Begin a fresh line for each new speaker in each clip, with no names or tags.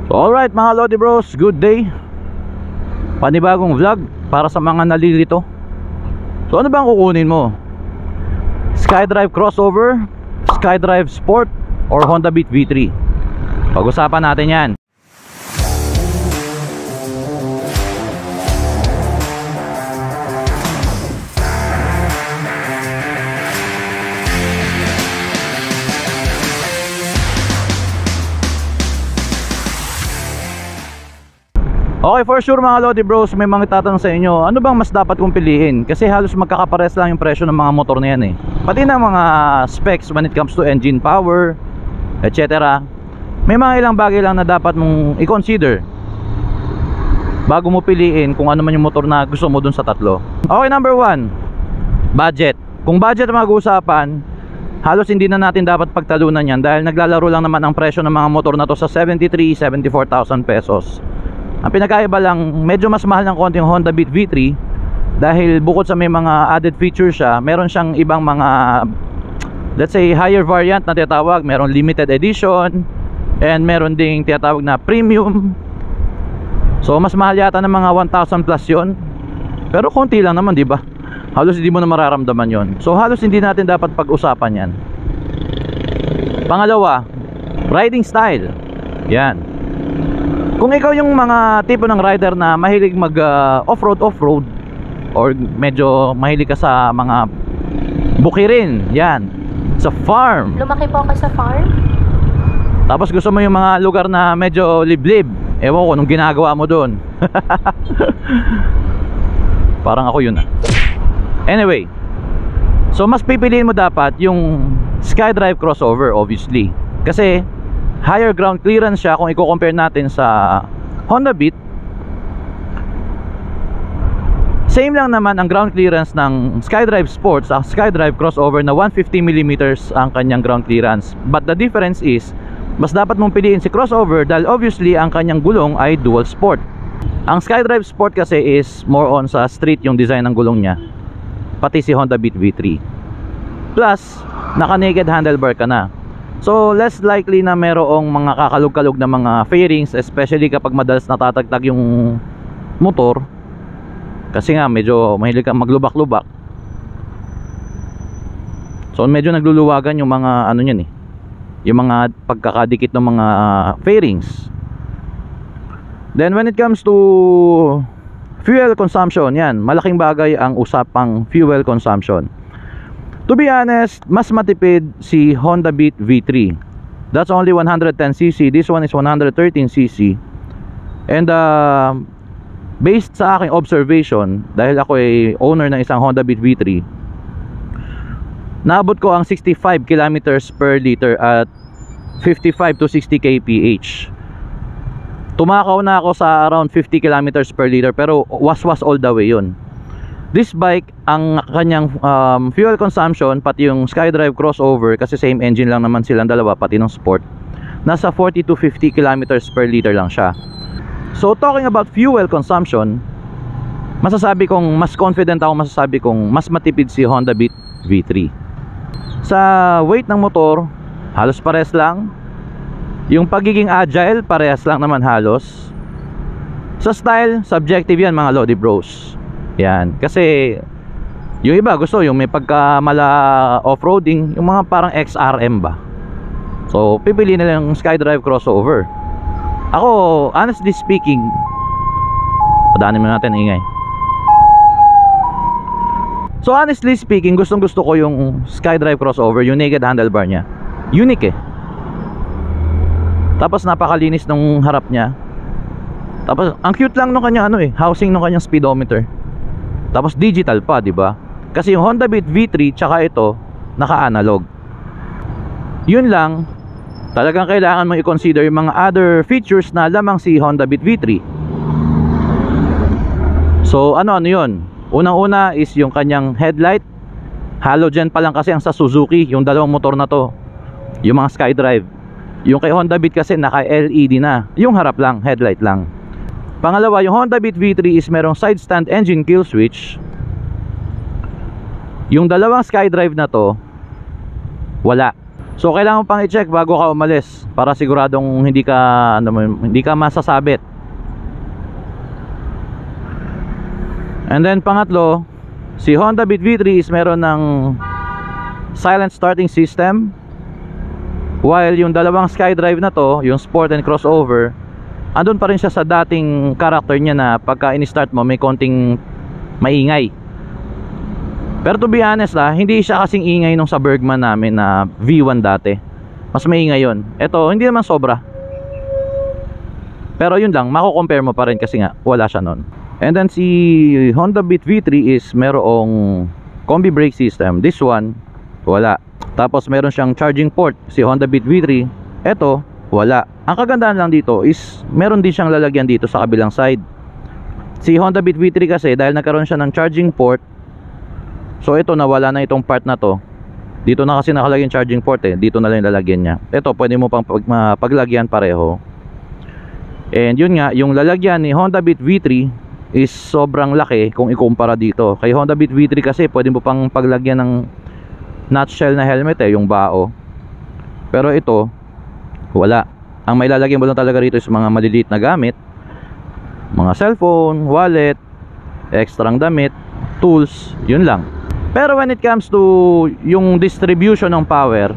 So alright mga Lodi Bros, good day. Panibagong vlog para sa mga nalilito. So ano bang kukunin mo? SkyDrive Crossover, SkyDrive Sport, or Honda Beat V3? Pag-usapan natin yan. Okay, for sure mga Lodi Bros, may mga tatanong sa inyo, ano bang mas dapat kong piliin? Kasi halos magkakapares lang yung presyo ng mga motor na yan eh. Pati na mga specs when it comes to engine power, etc. May mga ilang bagay lang na dapat mong i-consider bago mo piliin kung ano man yung motor na gusto mo dun sa tatlo. Okay, number 1, budget. Kung budget ang mag-uusapan, halos hindi na natin dapat pagtalunan yan dahil naglalaro lang naman ang presyo ng mga motor na to sa 73,000-74,000 pesos. Ang pinakaiba lang, medyo mas mahal ng konti yung Honda Beat V3 dahil bukod sa may mga added features siya, meron siyang ibang mga, let's say, higher variant na tinatawag. Meron limited edition and meron ding tinatawag na premium. So mas mahal yata ng mga 1,000 plus yon. Pero konti lang naman, di ba? Halos hindi mo na mararamdaman yon. So halos hindi natin dapat pag-usapan yan. Pangalawa, riding style. Yan. Kung ikaw yung mga tipo ng rider na mahilig mag off-road or medyo mahilig ka sa mga bukirin, yan, sa farm.
Lumaki po ako sa farm.
Tapos gusto mo yung mga lugar na medyo liblib. Ewan ko nung ginagawa mo doon. Parang ako yun ah. Anyway, so mas pipiliin mo dapat yung SkyDrive Crossover obviously. Kasi higher ground clearance siya kung i-compare natin sa Honda Beat. Same lang naman ang ground clearance ng SkyDrive Sport sa SkyDrive Crossover na 150mm ang kanyang ground clearance. But the difference is, mas dapat mong piliin si Crossover dahil obviously ang kanyang gulong ay dual sport. Ang SkyDrive Sport kasi is more on sa street yung design ng gulong niya, pati si Honda Beat V3. Plus, naka-naked handlebar ka na. So less likely na merong mga kakalog-kalog na mga fairings, especially kapag madalas natatagtag yung motor. Kasi nga medyo mahilig kang maglubak-lubak. So medyo nagluluwagan yung mga ano niyan eh, yung mga pagkakadikit ng mga fairings. Then when it comes to fuel consumption, yan, malaking bagay ang usapang fuel consumption. To be honest, mas matipid si Honda Beat V3. That's only 110cc. This one is 113cc. And based sa aking observation, dahil ako ay owner ng isang Honda Beat V3, naabot ko ang 65 kilometers per liter at 55 to 60 kph. Tumakaw na ako sa around 50 kilometers per liter, pero was all the way yun. This bike, ang kanyang fuel consumption, pati yung SkyDrive Crossover, kasi same engine lang naman silang dalawa, pati ng Sport, nasa 40 to 50 kilometers per liter lang siya. So talking about fuel consumption, masasabi kong mas confident ako, masasabi kong mas matipid si Honda Beat V3. Sa weight ng motor, halos pares lang. Yung pagiging agile, parehas lang naman halos. Sa style, subjective yan mga Lodi Bros. Yan, kasi yung iba gusto yung may pagkamala off-roading, yung mga parang XRM ba. So pipili na lang yung SkyDrive Crossover. Ako, honestly speaking, padaanin mo natin ingay. So honestly speaking, gustong gusto ko yung SkyDrive Crossover, yung naked handlebar nya. Unique eh. Tapos napakalinis nung harap nya. Tapos ang cute lang nung kanya ano eh, housing nung kanyang speedometer. Tapos digital pa, di ba? Kasi yung Honda Beat V3 tsaka ito naka-analog. Yun lang, talagang kailangan mo i-consider yung mga other features na lamang si Honda Beat V3. So ano yun? Unang-una is yung kanyang headlight. Halogen pa lang kasi ang sa Suzuki, yung dalawang motor na to, yung mga SkyDrive. Yung kay Honda Beat kasi naka-LED na, yung harap lang, headlight lang. Pangalawa, yung Honda Beat V3 is merong side stand engine kill switch. Yung dalawang SkyDrive na to, wala. So kailangan mo pang i-check bago ka umalis para siguradong hindi ka hindi ka masasabit. And then pangatlo, si Honda Beat V3 is meron ng silent starting system, while yung dalawang SkyDrive na to, yung Sport and Crossover, andun pa rin siya sa dating character niya na pagka in-start mo may konting maingay. Pero to be honest hindi siya kasing ingay nung sa Bergman namin na V1 dati. Mas maingay yun. Ito hindi naman sobra, pero yun lang, mako-compare mo pa rin kasi nga wala siya nun. And then si Honda Beat V3 is merong combi brake system. This one wala. Tapos meron siyang charging port si Honda Beat V3. Ito wala. Ang kagandahan lang dito is meron din siyang lalagyan dito sa kabilang side. Si Honda Beat V3 kasi dahil nagkaroon siya ng charging port, so ito nawala na itong part na to. Dito na kasi nakalagay yung charging port dito na lang yung lalagyan niya. Ito pwede mo pang paglagyan pareho. And yun nga, yung lalagyan ni Honda Beat V3 is sobrang laki kung ikumpara dito. Kay Honda Beat V3 kasi pwede mo pang paglagyan ng nutshell na helmet yung bao. Pero ito wala. Ang may lalagyan mo lang talaga rito is mga maliliit na gamit, mga cellphone, wallet, extrang damit, tools, yun lang. Pero when it comes to yung distribution ng power,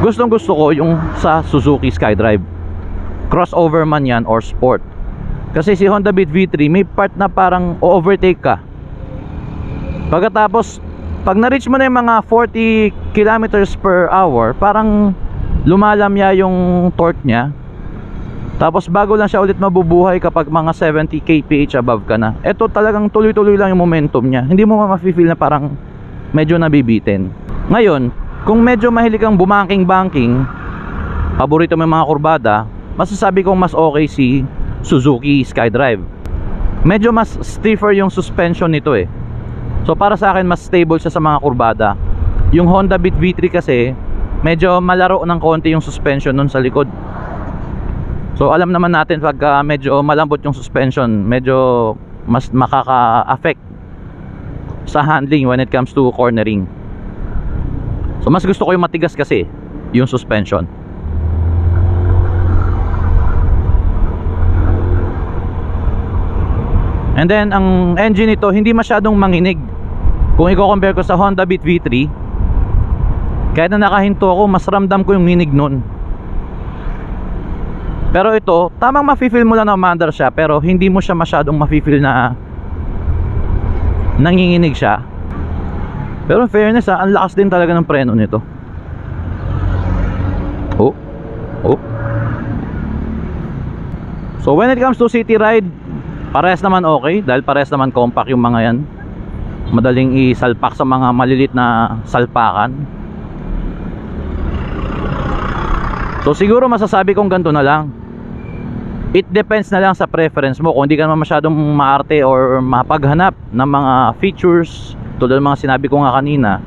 gustong gusto ko yung sa Suzuki SkyDrive, crossover man yan or sport. Kasi si Honda Beat V3 may part na parang overtake ka. Pagkatapos pag na-reach mo na yung mga 40 kilometers per hour, parang lumalamya yung torque nya. Tapos bago lang siya ulit mabubuhay kapag mga 70 kph above ka na. Ito talagang tuloy-tuloy lang yung momentum nya. Hindi mo ma-feel na parang medyo nabibitin. Ngayon, kung medyo mahilig kang bumanking-banking, paborito mo yung mga kurbada, masasabi kong mas okay si Suzuki SkyDrive. Medyo mas stiffer yung suspension nito So para sa akin mas stable siya sa mga kurbada. Yung Honda Beat V3 kasi medyo malaro ng konti yung suspension nun sa likod. So alam naman natin pagka medyo malambot yung suspension, medyo mas makaka-affect sa handling when it comes to cornering. So mas gusto ko yung matigas kasi yung suspension. And then ang engine nito hindi masyadong manginig. Kung i-compare ko sa Honda Beat V3, kahit na nakahinto ako, mas ramdam ko yung hinig nun. Pero ito, tamang mafe-feel mo lang na umandar siya, pero hindi mo siya masyadong mafe-feel na nanginginig siya. Pero in fairness ang lakas din talaga ng preno nito. So when it comes to city ride, parehas naman okay, dahil parehas naman compact yung mga yan. Madaling isalpak sa mga malilit na salpakan. So siguro masasabi kong ganito na lang. It depends na lang sa preference mo. Kung hindi ka naman masyadong maarte or mapaghanap ng mga features tulad ng mga sinabi ko nga kanina,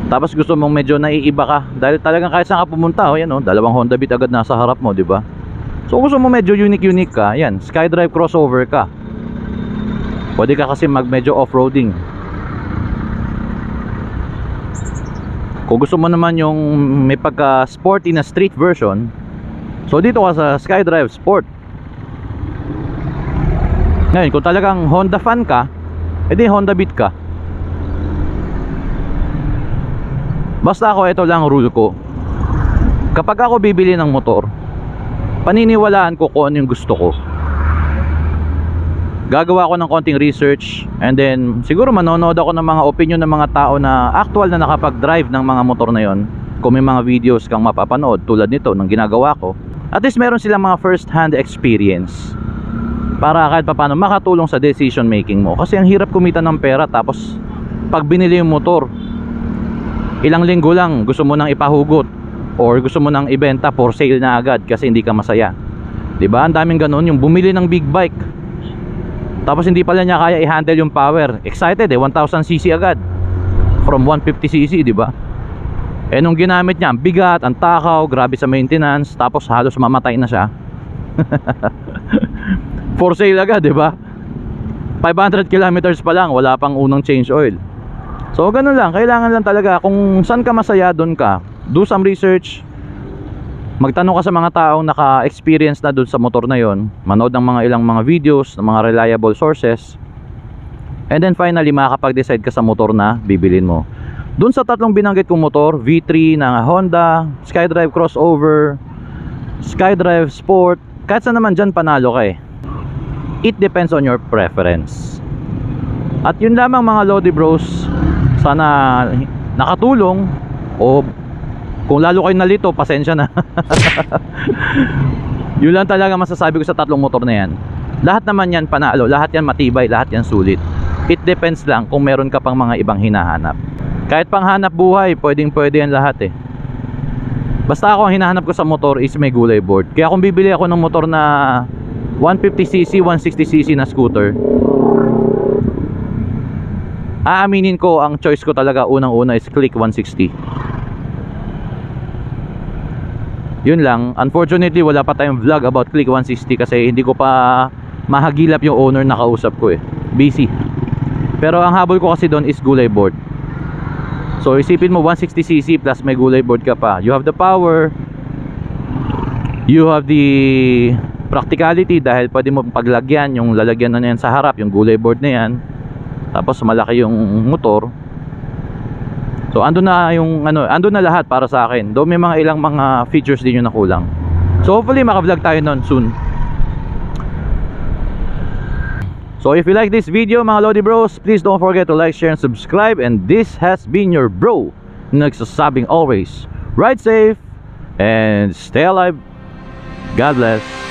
tapos gusto mong medyo naiiba ka, dahil talagang kahit saan ka pumunta, dalawang Honda Beat agad nasa harap mo, di ba? So gusto mo medyo unique ka, yan, SkyDrive crossover ka. Pwede ka kasi medyo off-roading. Kung gusto mo naman yung may pagka sporty na street version, so dito ka sa SkyDrive Sport. Ngayon, kung talagang Honda fan ka, edi Honda Beat ka. Basta ako, ito lang rule ko. Kapag ako bibili ng motor, paniniwalaan ko kung ano yung gusto ko. Gagawa ko ng konting research, and then siguro manonood ako ng mga opinion ng mga tao na actual na nakapag-drive ng mga motor na yon. Kung may mga videos kang mapapanood tulad nito ng ginagawa ko, at least meron silang mga first hand experience para kahit paano makatulong sa decision making mo. Kasi ang hirap kumita ng pera, tapos pag binili yung motor, ilang linggo lang gusto mo nang ipahugot or gusto mo nang ibenta for sale na agad kasi hindi ka masaya. Diba? Ang daming ganun, yung bumili ng big bike tapos hindi pala niya kaya i-handle yung power. Excited 1000cc agad from 150cc, diba? Eh nung ginamit niya, ang bigat, ang takaw, grabe sa maintenance, tapos halos mamatay na siya. For sale agad, diba? 500 kilometers pa lang, wala pang unang change oil. So ganun lang, kailangan lang talaga kung saan ka masaya, doon ka. Do some research. Magtanong ka sa mga taong naka-experience na doon sa motor na yon. Manood ng mga ilang mga videos, ng mga reliable sources. And then finally, makakapag-decide ka sa motor na bibilin mo. Doon sa tatlong binanggit kong motor, V3 na Honda, SkyDrive Crossover, SkyDrive Sport, kahit saan naman dyan panalo ka eh. It depends on your preference. At yun lamang mga Lodi Bros. Sana nakatulong, o kung lalo kayo nalito, pasensya na. Yun lang talaga masasabi ko sa tatlong motor na yan. Lahat naman yan panalo, lahat yan matibay, lahat yan sulit. It depends lang kung meron ka pang mga ibang hinahanap. Kahit pang hanap buhay, pwede yan lahat eh. Basta ako ang hinahanap ko sa motor is may gulay board. Kaya kung bibili ako ng motor na 150cc, 160cc na scooter, aaminin ko, ang choice ko talaga unang-una is Click 160. Yun lang. Unfortunately, wala pa tayong vlog about Click 160 kasi hindi ko pa mahagilap yung owner na kausap ko eh. Busy. Pero ang habol ko kasi doon is gulay board. So isipin mo 160cc plus may gulay board ka pa. You have the power, you have the practicality dahil pwede mo paglagyan yung lalagyan na yan sa harap, yung gulay board na yan. Tapos malaki yung motor. So andun na yung andun na lahat para sa akin. Though may mga ilang mga features din yung nakulang. So hopefully maka-vlog tayo nun soon. So if you like this video mga Lodi Bros, please don't forget to like, share, and subscribe. And this has been your bro nagsasabing always, ride safe and stay alive. God bless.